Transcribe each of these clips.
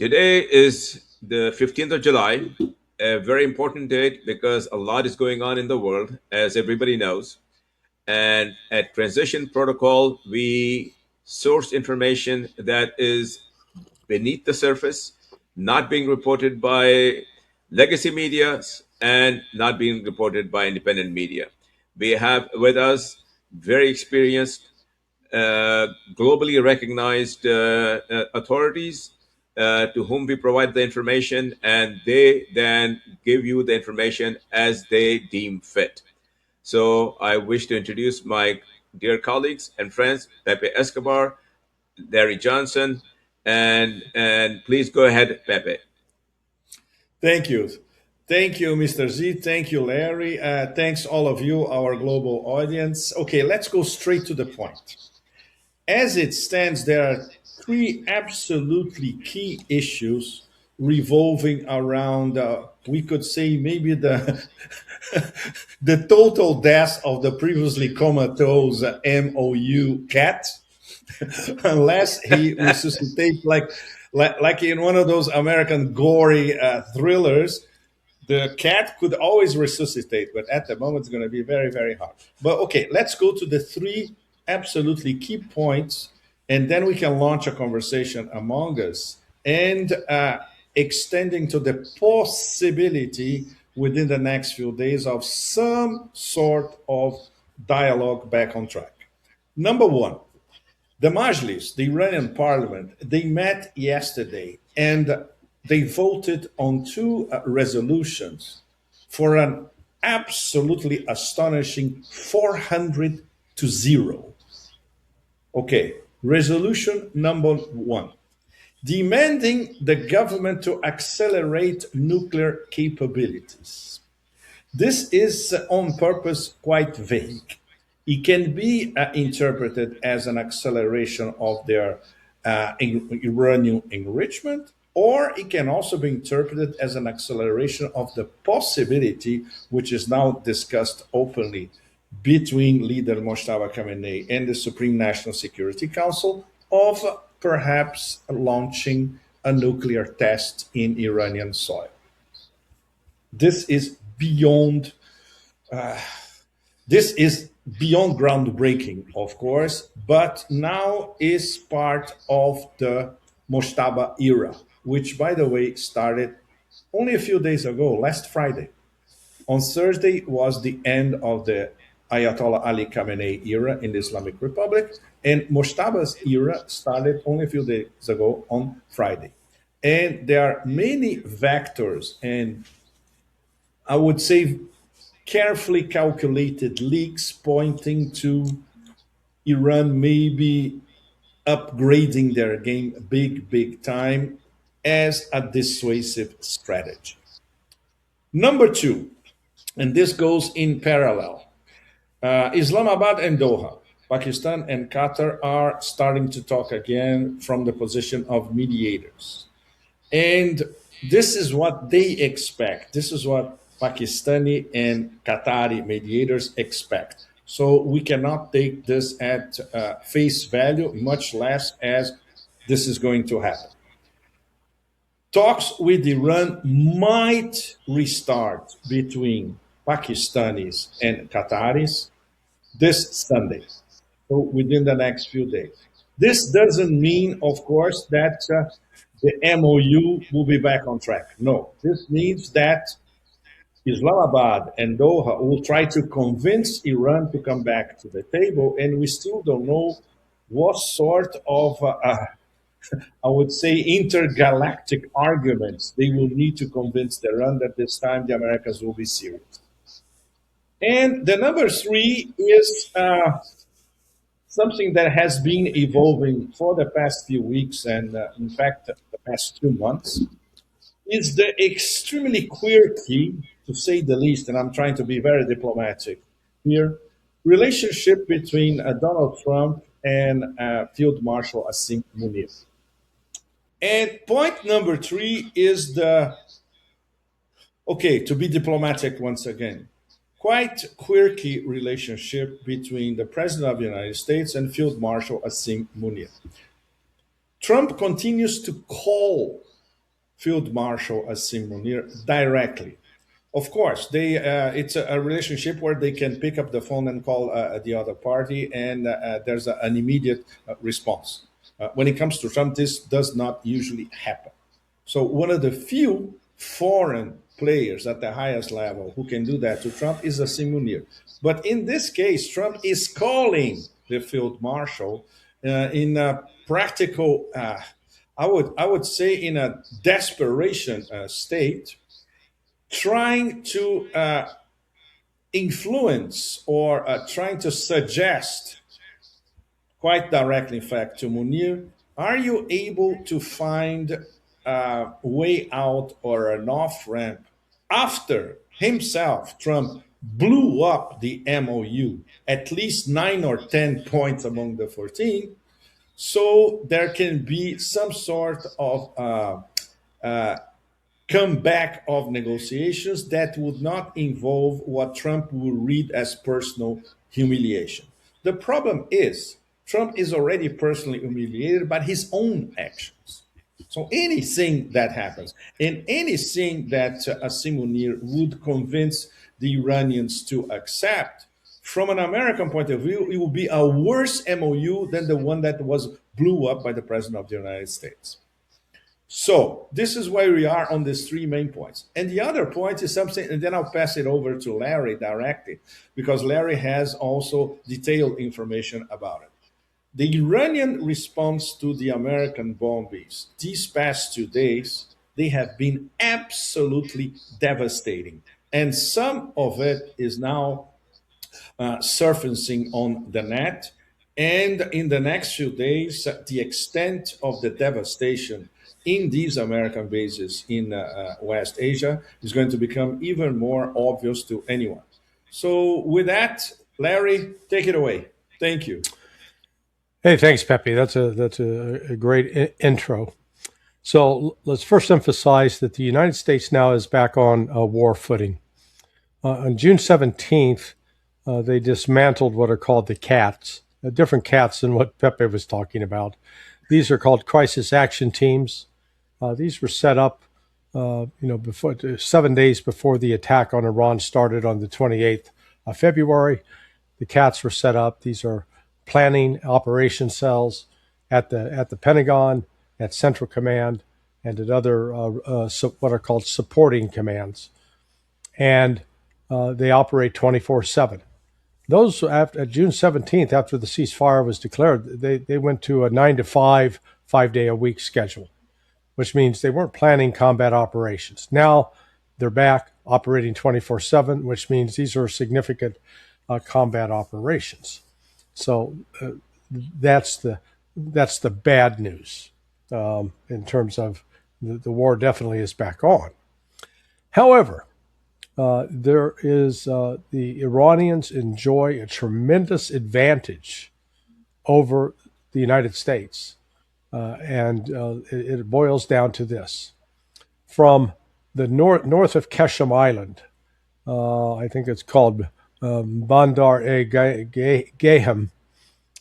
Today is the 15th of July, a very important date because a lot is going on in the world, as everybody knows. And at Transition Protocol, we source information that is beneath the surface, not being reported by legacy media and not being reported by independent media. We have with us very experienced globally recognized authorities to whom we provide the information, and they then give you the information as they deem fit. So I wish to introduce my dear colleagues and friends, Pepe Escobar, Larry Johnson, and please go ahead, Pepe. Thank you. Thank you, Mr. Z. Thank you, Larry. Thanks, all of you, our global audience. Okay, let's go straight to the point. As it stands, there are three absolutely key issues revolving around, we could say, maybe the, the total death of the previously comatose MOU cat, unless he resuscitates like in one of those American gory thrillers. The cat could always resuscitate, but at the moment it's going to be very, very hard. But okay, let's go to the three absolutely key points, and then we can launch a conversation among us and extending to the possibility within the next few days of some sort of dialogue back on track. Number one, the Majlis, the Iranian parliament, they met yesterday and they voted on two resolutions for an absolutely astonishing 400 to 0. Okay, resolution number one, demanding the government to accelerate nuclear capabilities. This is on purpose quite vague. It can be interpreted as an acceleration of their uranium enrichment, or it can also be interpreted as an acceleration of the possibility, which is now discussed openly between leader Moshtaba Khamenei and the Supreme National Security Council, of perhaps launching a nuclear test in Iranian soil. This is beyond this is beyond groundbreaking, of course, but now is part of the Moshtaba era, which, by the way, started only a few days ago, last Friday. On Thursday was the end of the Ayatollah Ali Khamenei era in the Islamic Republic, and Moshtaba's era started only a few days ago on Friday. And there are many vectors and, I would say, carefully calculated leaks pointing to Iran maybe upgrading their game big time as a dissuasive strategy. Number two, and this goes in parallel, Islamabad and Doha, Pakistan and Qatar are starting to talk again from the position of mediators. And this is what they expect. This is what Pakistani and Qatari mediators expect. So we cannot take this at face value, much less as this is going to happen. Talks with Iran might restart between Pakistanis and Qataris this Sunday, so within the next few days. This doesn't mean, of course, that the MOU will be back on track. No, this means that Islamabad and Doha will try to convince Iran to come back to the table, and we still don't know what sort of, I would say, intergalactic arguments they will need to convince Iran that this time the Americans will be serious. And the number three is something that has been evolving for the past few weeks and, in fact, the past 2 months, is the extremely quirky, to say the least, and I'm trying to be very diplomatic here, relationship between Donald Trump and Field Marshal Asim Munir. And point number three is the, okay, to be diplomatic once again, quite quirky relationship between the President of the United States and Field Marshal Asim Munir. Trump continues to call Field Marshal Asim Munir directly. Of course, it's a relationship where they can pick up the phone and call the other party, and there's an immediate response. When it comes to Trump, this does not usually happen. So one of the few foreign players at the highest level who can do that to Trump is Asim Munir. But in this case, Trump is calling the field marshal in a practical, I would say, in a desperation state, trying to influence or trying to suggest quite directly, in fact, to Munir, are you able to find a way out or an off ramp after himself, Trump, blew up the MOU, at least 9 or 10 points among the 14, so there can be some sort of comeback of negotiations that would not involve what Trump will read as personal humiliation. The problem is, Trump is already personally humiliated by his own actions. So anything that happens, and anything that Asim Munir would convince the Iranians to accept, from an American point of view, it will be a worse MOU than the one that was blew up by the President of the United States. So this is where we are on these three main points. And the other point is something, and then I'll pass it over to Larry directly, because Larry has also detailed information about it. The Iranian response to the American bombings these past 2 days, they have been absolutely devastating. And some of it is now surfacing on the net. And in the next few days, the extent of the devastation in these American bases in West Asia is going to become even more obvious to anyone. So, with that, Larry, take it away. Thank you. Hey, thanks, Pepe. That's a great intro. So let's first emphasize that the United States now is back on a war footing. On June 17th, they dismantled what are called the CATs, different CATs than what Pepe was talking about. These are called crisis action teams. These were set up, before 7 days before the attack on Iran started on the 28th of February. The CATs were set up. These are planning operation cells at the Pentagon, at Central Command, and at other what are called supporting commands, and they operate 24/7. Those after June 17th, after the ceasefire was declared, they went to a 9 to 5, 5 day a week schedule, which means they weren't planning combat operations. Now they're back operating 24/7, which means these are significant combat operations. So that's the bad news in terms of the war definitely is back on. However, there is the Iranians enjoy a tremendous advantage over the United States, and it boils down to this: from the north of Keshem Island, I think it's called Bandar e Gehem,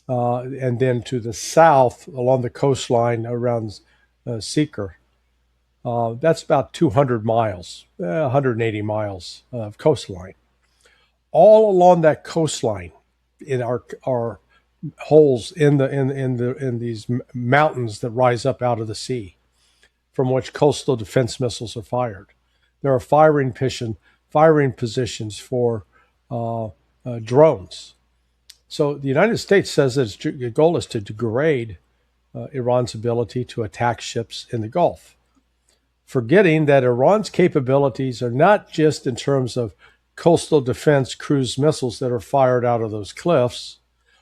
and then to the south along the coastline around Sikr. That's about 200 miles, 180 miles of coastline. All along that coastline, in our holes in these mountains that rise up out of the sea, from which coastal defense missiles are fired. There are firing positions for drones. So the United States says that its goal is to degrade Iran's ability to attack ships in the Gulf, forgetting that Iran's capabilities are not just in terms of coastal defense cruise missiles that are fired out of those cliffs,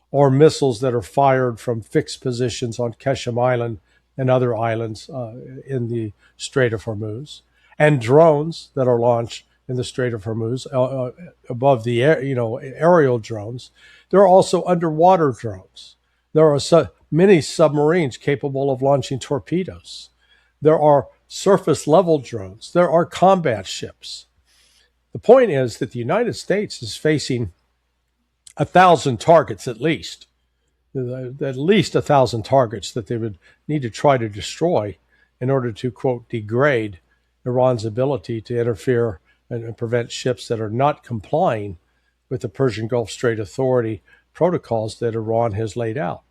or missiles that are fired from fixed positions on Keshem Island and other islands in the Strait of Hormuz, and drones that are launched in the Strait of Hormuz above the aerial drones. There are also underwater drones. There are many submarines capable of launching torpedoes. There are surface level drones. There are combat ships. The point is that the United States is facing 1,000 targets at least 1,000 targets that they would need to try to destroy in order to, quote, degrade Iran's ability to interfere and prevent ships that are not complying with the Persian Gulf Strait Authority protocols that Iran has laid out.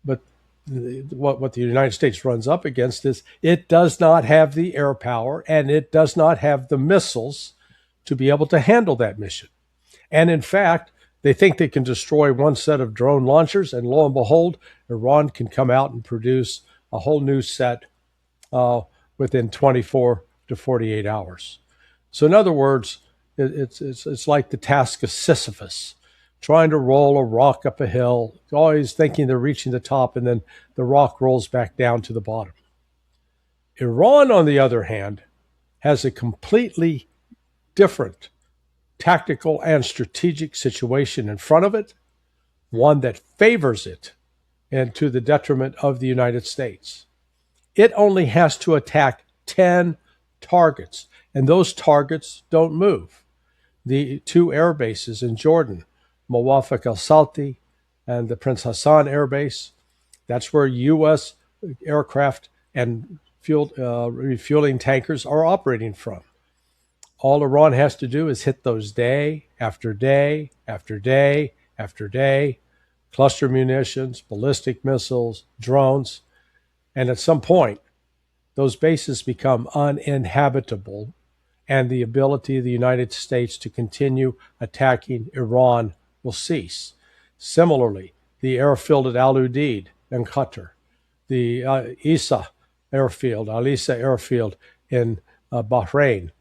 But what the United States runs up against is it does not have the air power and it does not have the missiles to be able to handle that mission. And in fact, they think they can destroy one set of drone launchers, and lo and behold, Iran can come out and produce a whole new set within 24 to 48 hours. So in other words, it's like the task of Sisyphus, trying to roll a rock up a hill, always thinking they're reaching the top, and then the rock rolls back down to the bottom. Iran, on the other hand, has a completely different tactical and strategic situation in front of it, one that favors it and to the detriment of the United States. It only has to attack 10 targets, and those targets don't move. The two air bases in Jordan, Mawafaq al-Salti and the Prince Hassan Air Base, that's where U.S. aircraft and refueling tankers are operating from. All Iran has to do is hit those day after day after day after day, cluster munitions, ballistic missiles, drones, and at some point, those bases become uninhabitable, and the ability of the United States to continue attacking Iran will cease. Similarly, the airfield at al-Udeid in Qatar, the Isa airfield, Alisa airfield in Bahrain,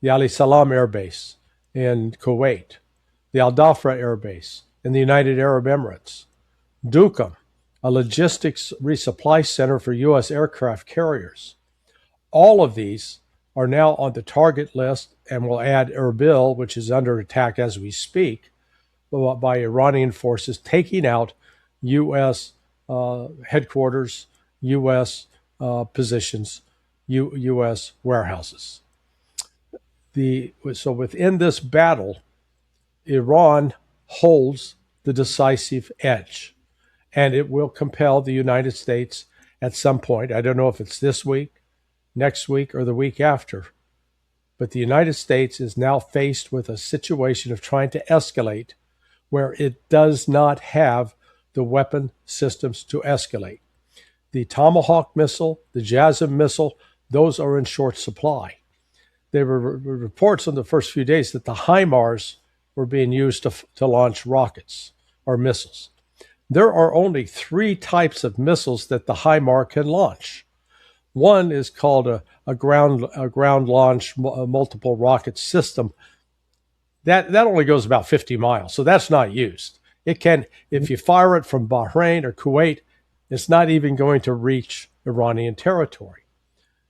the Ali Salam Air Base in Kuwait, the Al Dhafra Air Base in the United Arab Emirates, Duqm, a logistics resupply center for U.S. aircraft carriers. All of these are now on the target list, and will add Erbil, which is under attack as we speak, by Iranian forces taking out U.S. Headquarters, U.S. Positions, U.S. warehouses. So within this battle, Iran holds the decisive edge, and it will compel the United States at some point. I don't know if it's this week, next week, or the week after, but the United States is now faced with a situation of trying to escalate where it does not have the weapon systems to escalate. The Tomahawk missile, the JASSM missile, those are in short supply. There were reports in the first few days that the HIMARS were being used to launch rockets or missiles. There are only 3 types of missiles that the HIMARS can launch. One is called a ground launch multiple rocket system. That only goes about 50 miles, so that's not used. It can, if you fire it from Bahrain or Kuwait, it's not even going to reach Iranian territory.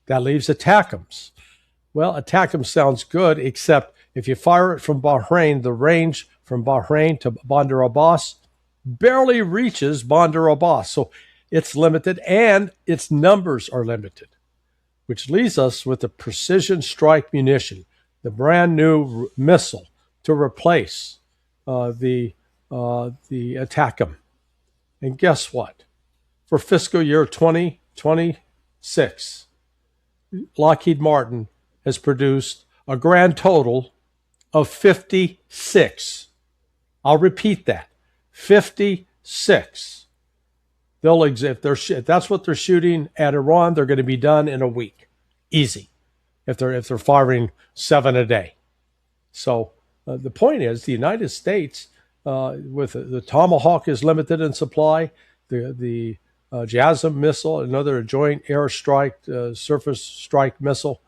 That leaves ATACMS. Well, ATACMS sounds good, except if you fire it from Bahrain, the range from Bahrain to Bandar Abbas barely reaches Bandar Abbas. So it's limited, and its numbers are limited, which leaves us with the precision strike munition, the brand new missile to replace the ATACMS. And guess what? For fiscal year 2026, Lockheed Martin has produced a grand total of 56. I'll repeat that, 56. If that's what they're shooting at Iran, they're going to be done in a week, easy. If they're firing 7 a day. So the point is, the United States, with the Tomahawk, is limited in supply. The JASSM missile, another joint air strike, surface strike missile.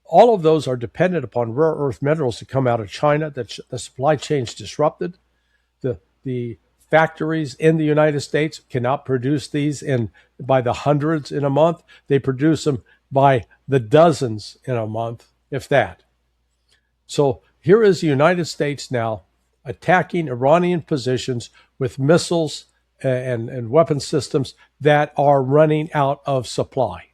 All of those are dependent upon rare earth minerals that come out of China. That the supply chain's disrupted. The factories in the United States cannot produce these by the hundreds in a month. They produce them by the dozens in a month, if that. So here is the United States now attacking Iranian positions with missiles and weapon systems that are running out of supply.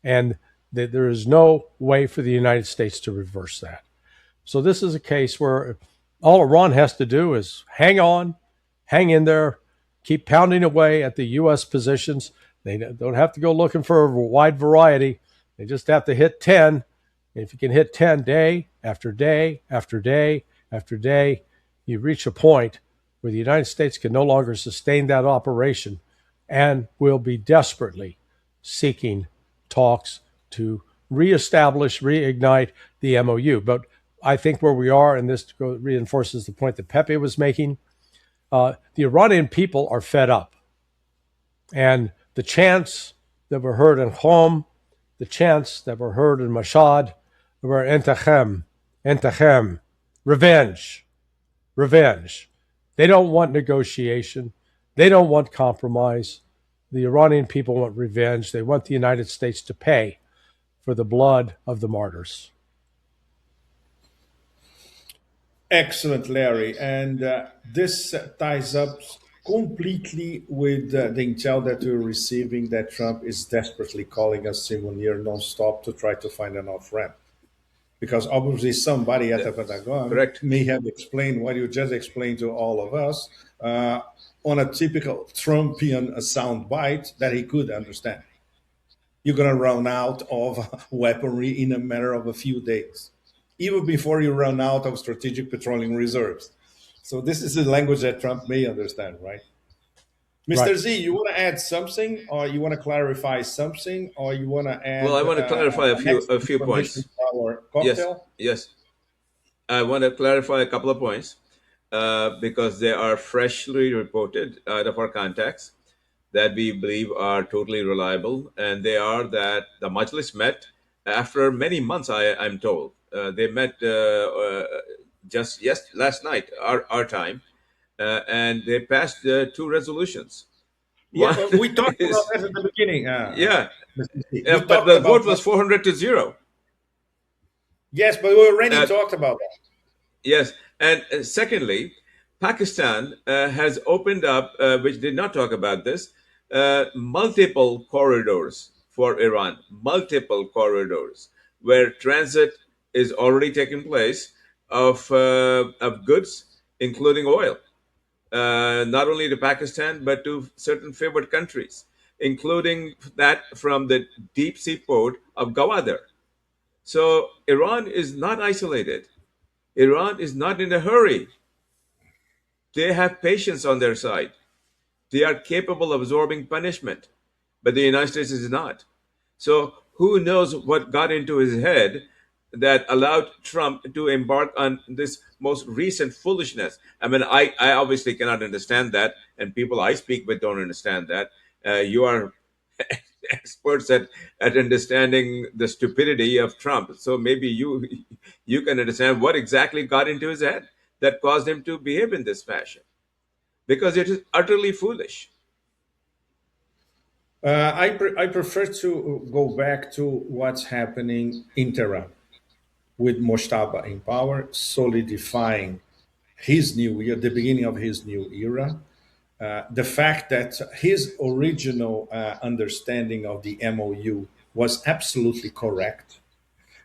And there is no way for the United States to reverse that. So this is a case where all Iran has to do is hang on, hang in there, keep pounding away at the U.S. positions. They don't have to go looking for a wide variety. They just have to hit 10. If you can hit 10 day after day after day after day, you reach a point where the United States can no longer sustain that operation and will be desperately seeking talks to reestablish, reignite the MOU. But I think where we are, and this reinforces the point that Pepe was making, the Iranian people are fed up. And the chants that were heard in Qom, the chants that were heard in Mashhad were entachem, entachem, revenge, revenge. They don't want negotiation. They don't want compromise. The Iranian people want revenge. They want the United States to pay for the blood of the martyrs. Excellent, Larry. And this ties up completely with the intel that we're receiving that Trump is desperately calling Asim Munir nonstop to try to find an off ramp. Because obviously somebody at the Pentagon Correct. may have explained what you just explained to all of us on a typical Trumpian sound bite that he could understand. You're going to run out of weaponry in a matter of a few days, even before you run out of strategic petroleum reserves. So this is the language that Trump may understand, right? Mr. Right. Z, you want to add something, or you want to clarify something, or you want to Well, I add want to clarify an extra a few information points. to our Yes, cocktail? yes. I want to clarify a couple of points because they are freshly reported out of our contacts that we believe are totally reliable, and they are that the Majlis met after many months. I'm told they met just last night, our time, and they passed two resolutions. Yeah, One we talked about is that at the beginning. yeah, Mr. Z. yeah, We but talked the about vote that. was 400-0. Yes, but we already Uh, talked about that. Yes, and secondly, Pakistan has opened up, which did not talk about this, multiple corridors for Iran, multiple corridors where transit is already taking place of goods, including oil, not only to Pakistan but to certain favored countries, including that from the deep sea port of Gwadar. So Iran is not isolated. Iran is not in a hurry. They have patience on their side. They are capable of absorbing punishment, but the United States is not. So who knows what got into his head that allowed Trump to embark on this most recent foolishness? I mean, I obviously cannot understand that, and people I speak with don't understand that. You are experts at understanding the stupidity of Trump. So maybe you can understand what exactly got into his head that caused him to behave in this fashion, because it is utterly foolish. I prefer to go back to what's happening in Tehran with Moshtaba in power, solidifying his new year, the beginning of his new era. The fact that his original understanding of the MOU was absolutely correct.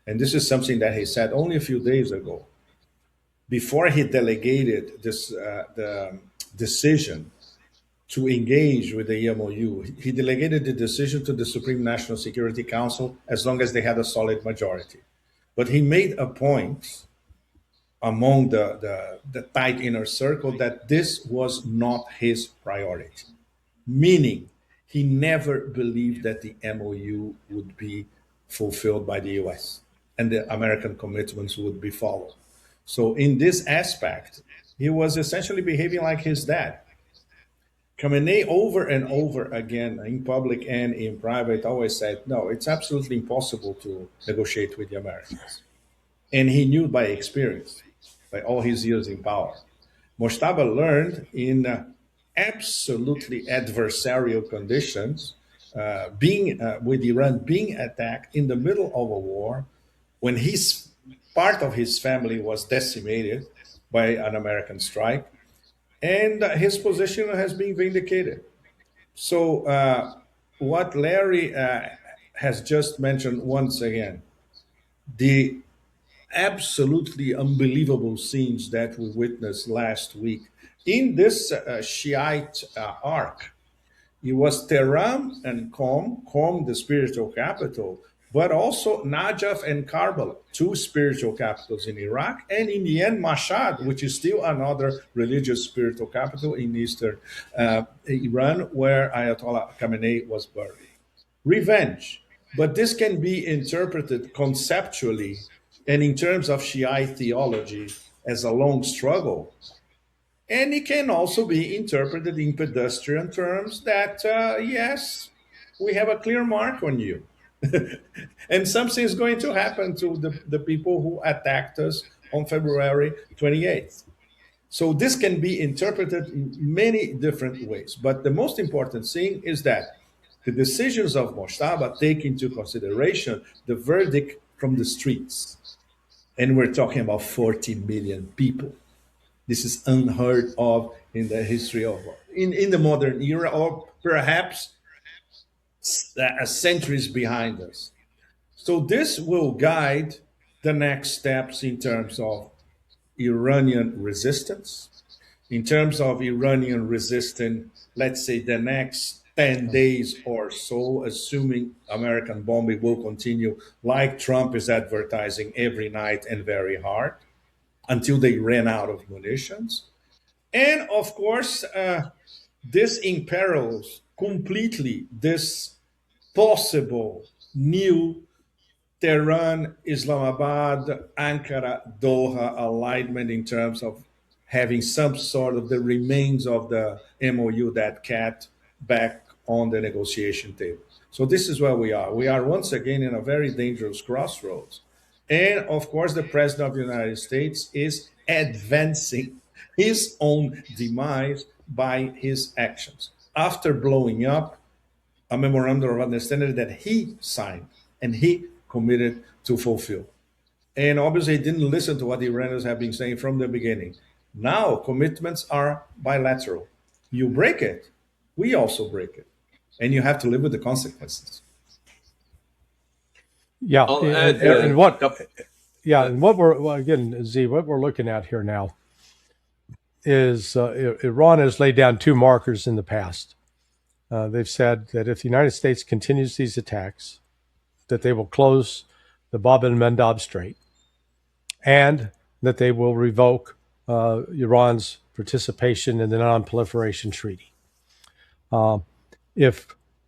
And this is something that he said only a few days ago. Before he delegated the decision to engage with the MOU, he delegated the decision to the Supreme National Security Council as long as they had a solid majority. But he made a point among the tight inner circle that this was not his priority, meaning he never believed that the MOU would be fulfilled by the US and the American commitments would be followed. So, in this aspect, he was essentially behaving like his dad. Khamenei over and over again in public and in private always said, no, it's absolutely impossible to negotiate with the Americans. And he knew by experience, by all his years in power. Moshtaba learned in absolutely adversarial conditions, being with Iran being attacked in the middle of a war, when his part of his family was decimated by an American strike, and his position has been vindicated. So, what Larry has just mentioned once again, the absolutely unbelievable scenes that we witnessed last week in this Shiite arc, It was Tehran and Qom, the spiritual capital, but also Najaf and Karbala, two spiritual capitals in Iraq, and in the end, Mashhad, which is still another religious spiritual capital in eastern Iran, where Ayatollah Khamenei was buried. Revenge. But this can be interpreted conceptually and in terms of Shiite theology as a long struggle. And it can also be interpreted in pedestrian terms that, yes, we have a clear mark on you. And something is going to happen to the people who attacked us on February 28th. So this can be interpreted in many different ways. But the most important thing is that the decisions of Moshtaba take into consideration the verdict from the streets. And we're talking about 40 million people. This is unheard of in the history of in the modern era, or perhaps centuries behind us. So this will guide the next steps in terms of Iranian resistance, in terms of Iranian resistance, let's say the next 10 days or so, assuming American bombing will continue like Trump is advertising every night and very hard until they ran out of munitions. And of course, this imperils completely this possible new Tehran, Islamabad, Ankara, Doha alignment in terms of having some sort of the remains of the MOU that cat back on the negotiation table. So this is where we are. We are once again in a very dangerous crossroads. And of course, the President of the United States is advancing his own demise by his actions after blowing up a memorandum of understanding that he signed and he committed to fulfill. And obviously, he didn't listen to what the Iranians have been saying from the beginning. Now, commitments are bilateral. You break it, we also break it. And you have to live with the consequences. Yeah, I'll and, add and and what? couple. Yeah, and what we're well, again, Z, what we're looking at here now is Iran has laid down two markers in the past. They've said that if the United States continues these attacks, that they will close the Bab el-Mandeb Strait, and that they will revoke Iran's participation in the Non-Proliferation Treaty. If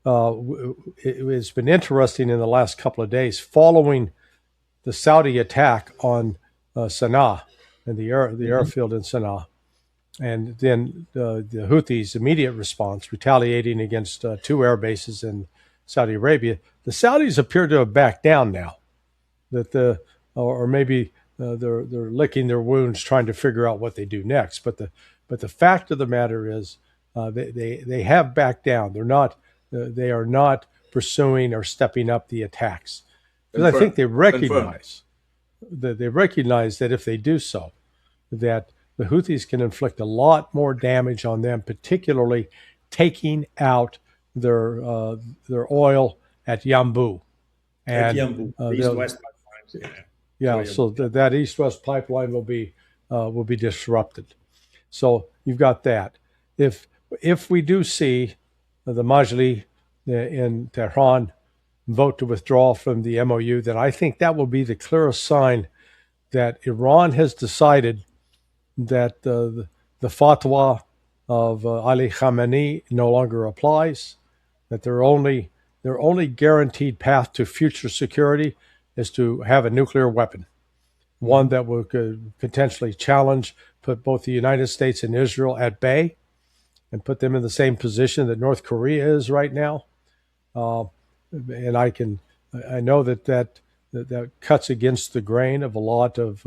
It's been interesting in the last couple of days following the Saudi attack on Sana'a and the airfield in Sana'a, and then the Houthis' immediate response, retaliating against two air bases in Saudi Arabia. The Saudis appear to have backed down now, or maybe they're licking their wounds, trying to figure out what they do next. But the fact of the matter is, they have backed down. They are not pursuing or stepping up the attacks, because I think they recognize that if they do so, that the Houthis can inflict a lot more damage on them, particularly taking out their oil at Yanbu. At And Yanbu, east-west pipeline. yeah, so that east-west pipeline will be disrupted. So you've got that. If we do see the Majlis in Tehran vote to withdraw from the MOU, then I think that will be the clearest sign that Iran has decided that the fatwa of Ali Khamenei no longer applies, that their only guaranteed path to future security is to have a nuclear weapon, one that could potentially put both the United States and Israel at bay, and put them in the same position that North Korea is right now. And I know that cuts against the grain of a lot of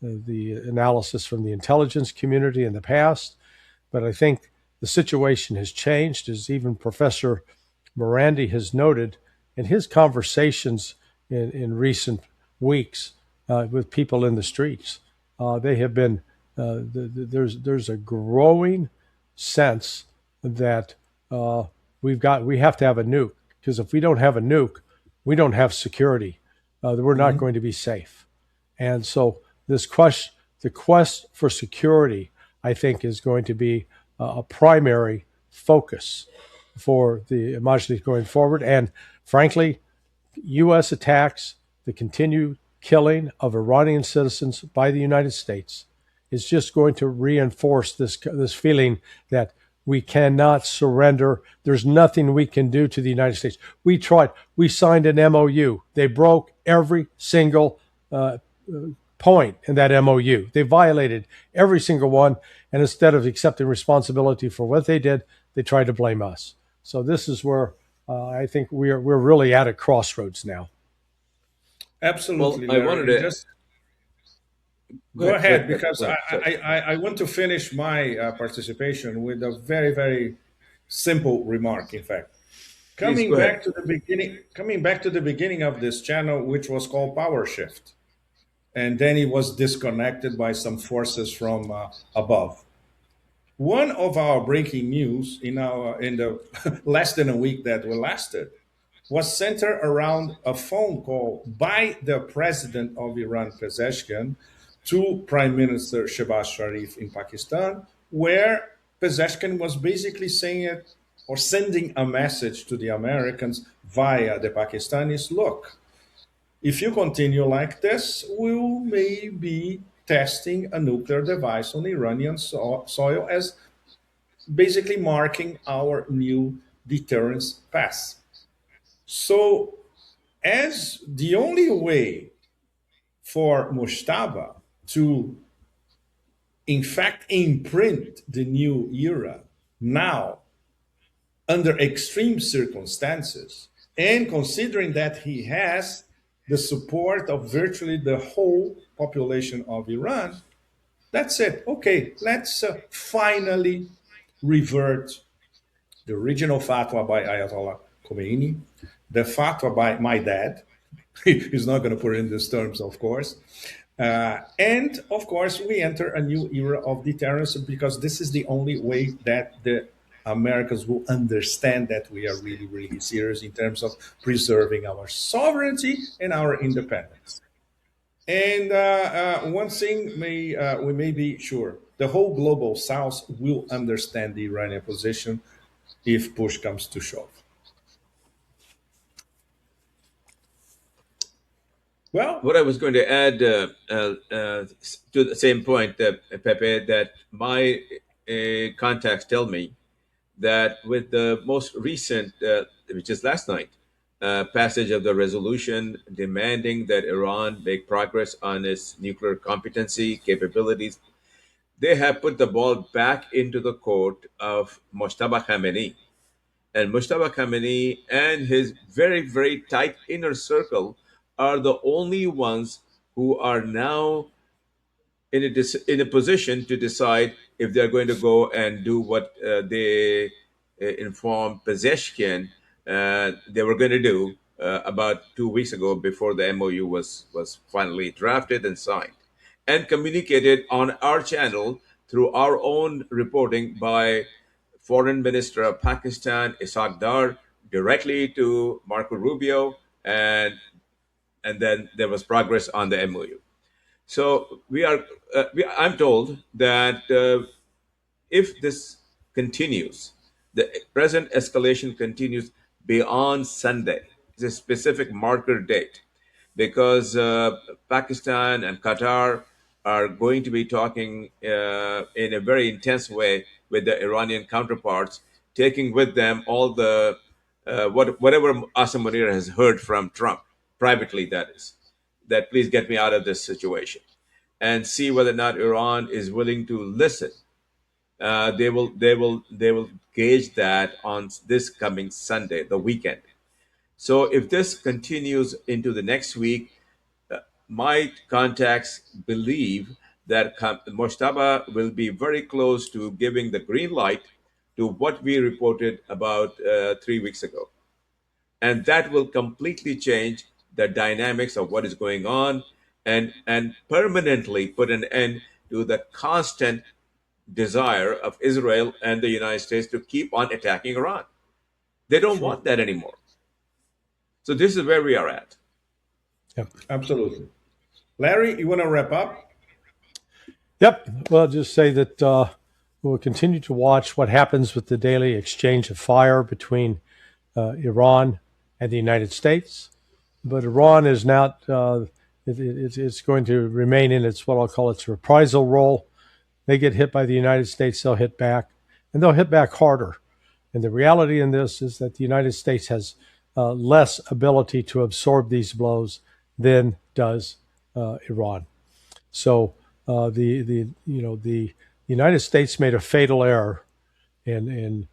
the analysis from the intelligence community in the past. But I think the situation has changed, as even Professor Morandi has noted in his conversations in recent weeks with people in the streets. They have been there's a growing sense that we have to have a nuke, because if we don't have a nuke, we don't have security. We're not going to be safe. And so the quest for security, I think, is going to be a primary focus for the Majlis going forward. And frankly, U.S. attacks, the continued killing of Iranian citizens by the United States is just going to reinforce this feeling that we cannot surrender. There's nothing we can do to the United States. We tried. We signed an MOU. They broke every single point in that MOU. They violated every single one. And instead of accepting responsibility for what they did, they tried to blame us. So this is where I think we're really at a crossroads now. Absolutely, Well, I Larry. wanted to Just go go ahead. Go ahead, ahead, Pepe. because Go ahead. Sorry. I want to finish my participation with a very, very simple remark, in fact. Please go ahead. Coming back to the beginning of this channel, which was called Power Shift, and then it was disconnected by some forces from above. One of our breaking news in the less than a week that we lasted was centered around a phone call by the president of Iran, Pezeshkian, to Prime Minister Shehbaz Sharif in Pakistan, where Pezeshkian was basically saying it or sending a message to the Americans via the Pakistanis: look, if you continue like this, we may be testing a nuclear device on Iranian soil, as basically marking our new deterrence path. So, as the only way for Mushtaba to, in fact, imprint the new era now under extreme circumstances, and considering that he has the support of virtually the whole population of Iran, that's it. Okay, let's finally revert the original fatwa by Ayatollah Khomeini, the fatwa by my dad. He's not going to put it in these terms, of course. And of course, we enter a new era of deterrence, because this is the only way that the Americans will understand that we are really, really serious in terms of preserving our sovereignty and our independence. And one thing we may be sure: the whole global South will understand the Iranian position if push comes to shove. Well, What I was going to add to the same point, Pepe, that my contacts tell me that with the most recent, which is last night, passage of the resolution demanding that Iran make progress on its nuclear competency capabilities, they have put the ball back into the court of Mojtaba Khamenei. And Mujtaba Khamenei and his very, very tight inner circle are the only ones who are now in a position to decide if they're going to go and do what they informed Pezeshkian they were going to do about 2 weeks ago, before the MOU was finally drafted and signed and communicated on our channel through our own reporting by Foreign Minister of Pakistan, Ishaq Dar, directly to Marco Rubio, and then there was progress on the MOU. So I'm told that if this continues, the present escalation continues beyond Sunday. It's a specific marker date, because Pakistan and Qatar are going to be talking in a very intense way with the Iranian counterparts, taking with them all the whatever Asim Munir has heard from Trump privately. That is, that please get me out of this situation, and see whether or not Iran is willing to listen. They will gauge that on this coming Sunday, the weekend. So if this continues into the next week, my contacts believe that Moshtaba will be very close to giving the green light to what we reported about 3 weeks ago. And that will completely change the dynamics of what is going on, and permanently put an end to the constant desire of Israel and the United States to keep on attacking Iran. They don't true. want that anymore. So this is where we are at. Yep. Absolutely. Larry, you want to wrap up? Yep. Well, I'll just say that We'll continue to watch what happens with the daily exchange of fire between Iran and the United States. But Iran is not, it's going to remain in its, what I'll call its reprisal role. They get hit by the United States, they'll hit back, and they'll hit back harder. And the reality in this is that the United States has less ability to absorb these blows than does Iran. So the United States made a fatal error in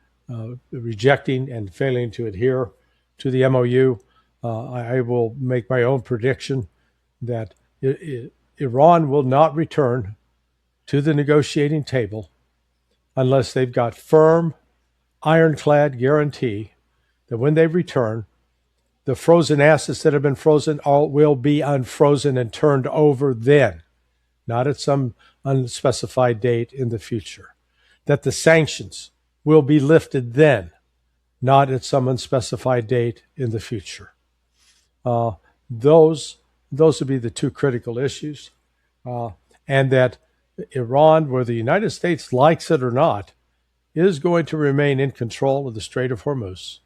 rejecting and failing to adhere to the MOU. I will make my own prediction that Iran will not return to the negotiating table unless they've got firm, ironclad guarantee that when they return, the frozen assets that have been frozen all will be unfrozen and turned over then, not at some unspecified date in the future. That the sanctions will be lifted then, not at some unspecified date in the future. Those would be the two critical issues, and that Iran, whether the United States likes it or not, is going to remain in control of the Strait of Hormuz,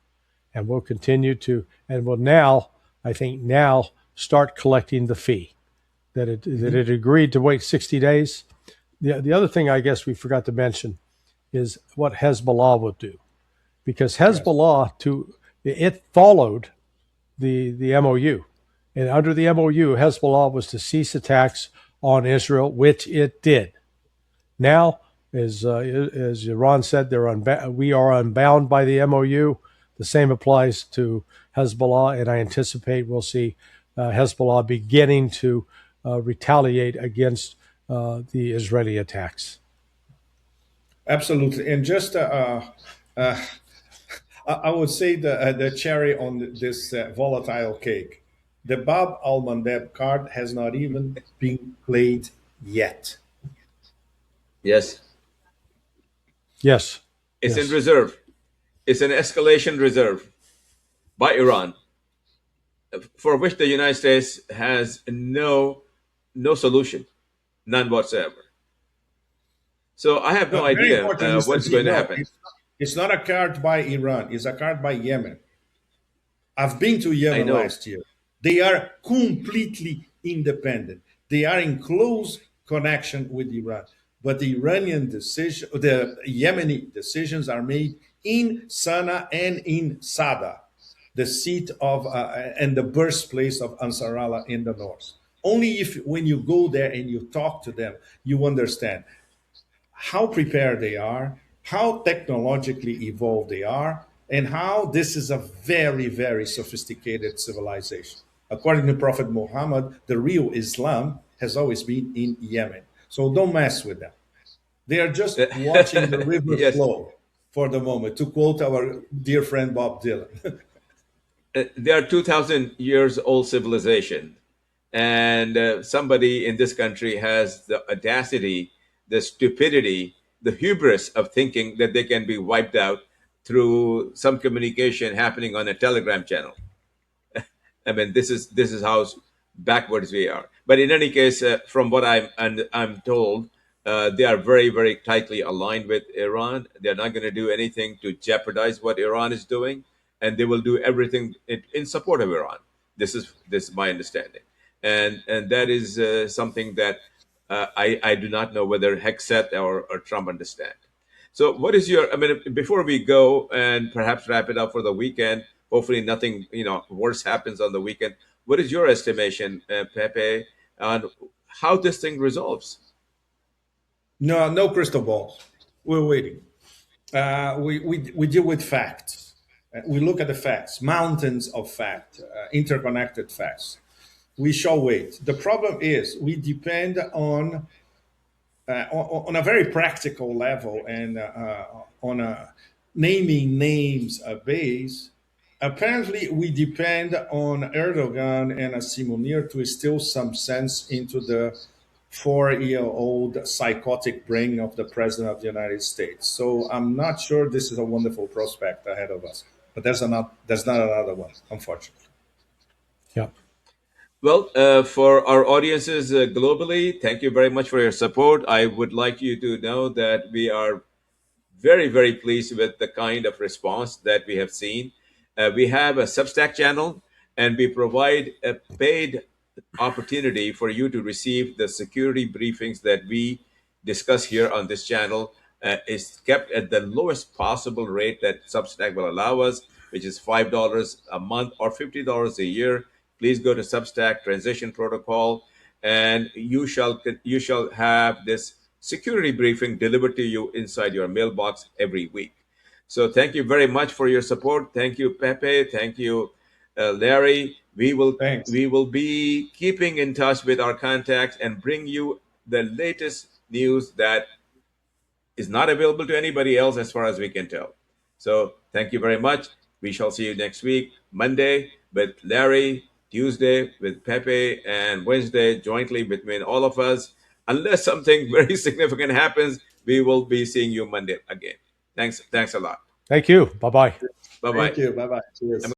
and will continue to, and will now, I think, now start collecting the fee that it agreed to wait 60 days. The other thing I guess we forgot to mention is what Hezbollah will do, because Hezbollah it followed the MOU, and under the MOU, Hezbollah was to cease attacks on Israel, which it did. Now, as Iran said, we are unbound by the MOU. The same applies to Hezbollah, and I anticipate we'll see Hezbollah beginning to retaliate against the Israeli attacks. Absolutely. And just I would say the cherry on this volatile cake, the Bab el-Mandeb card has not even been played yet. Yes, Yes. it's in Yes. reserve. It's an escalation reserve by Iran, for which the United States has no solution, none whatsoever. So I have no Very idea important, Mr. what's T. going to No, happen. it's not a card by Iran. It's a card by Yemen. I've been to I Yemen know. last year. They are completely independent. They are in close connection with Iran. But the the Yemeni decisions are made in Sana'a and in Sada, the seat of and the birthplace of Ansar Allah in the north. Only if when you go there and you talk to them, you understand how prepared they are, how technologically evolved they are, and how this is a very, very sophisticated civilization. According to Prophet Muhammad, the real Islam has always been in Yemen. So don't mess with them. They are just watching the river Yes, flow for the moment, to quote our dear friend Bob Dylan. they are 2,000 years old civilization, and somebody in this country has the audacity, the stupidity, the hubris of thinking that they can be wiped out through some communication happening on a telegram channel. I mean, this is how backwards we are. But in any case, from what I'm told, they are very very tightly aligned with Iran. They're not going to do anything to jeopardize what Iran is doing, and they will do everything in support of Iran. This is my understanding, and that is something that I do not know whether Hexet or Trump understand. So, what is your? I mean, before we go and perhaps wrap it up for the weekend, hopefully nothing worse happens on the weekend. What is your estimation, Pepe, on how this thing resolves? No, no crystal ball. We're waiting. We deal with facts. We look at the facts, mountains of fact, interconnected facts. We shall wait. The problem is we depend on a very practical level and on a naming names base. Apparently, we depend on Erdogan and Asim Munir to instill some sense into the 4-year-old psychotic brain of the president of the United States. So I'm not sure this is a wonderful prospect ahead of us. But there's not another one, unfortunately. Yeah. Well, for our audiences globally, thank you very much for your support. I would like you to know that we are very, very pleased with the kind of response that we have seen. We have a Substack channel, and we provide a paid opportunity for you to receive the security briefings that we discuss here on this channel. Is kept at the lowest possible rate that Substack will allow us, which is $5 a month or $50 a year. Please go to Substack Transition Protocol, and you shall have this security briefing delivered to you inside your mailbox every week. So thank you very much for your support. Thank you, Pepe. Thank you, Larry. We will Thanks. we will be keeping in touch with our contacts and bring you the latest news that is not available to anybody else as far as we can tell. So thank you very much. We shall see you next week, Monday with Larry, Tuesday with Pepe, and Wednesday jointly between all of us. Unless something very significant happens, we will be seeing you Monday again. Thanks a lot. Thank you. Bye bye. Bye bye. Thank you. Bye bye. Cheers.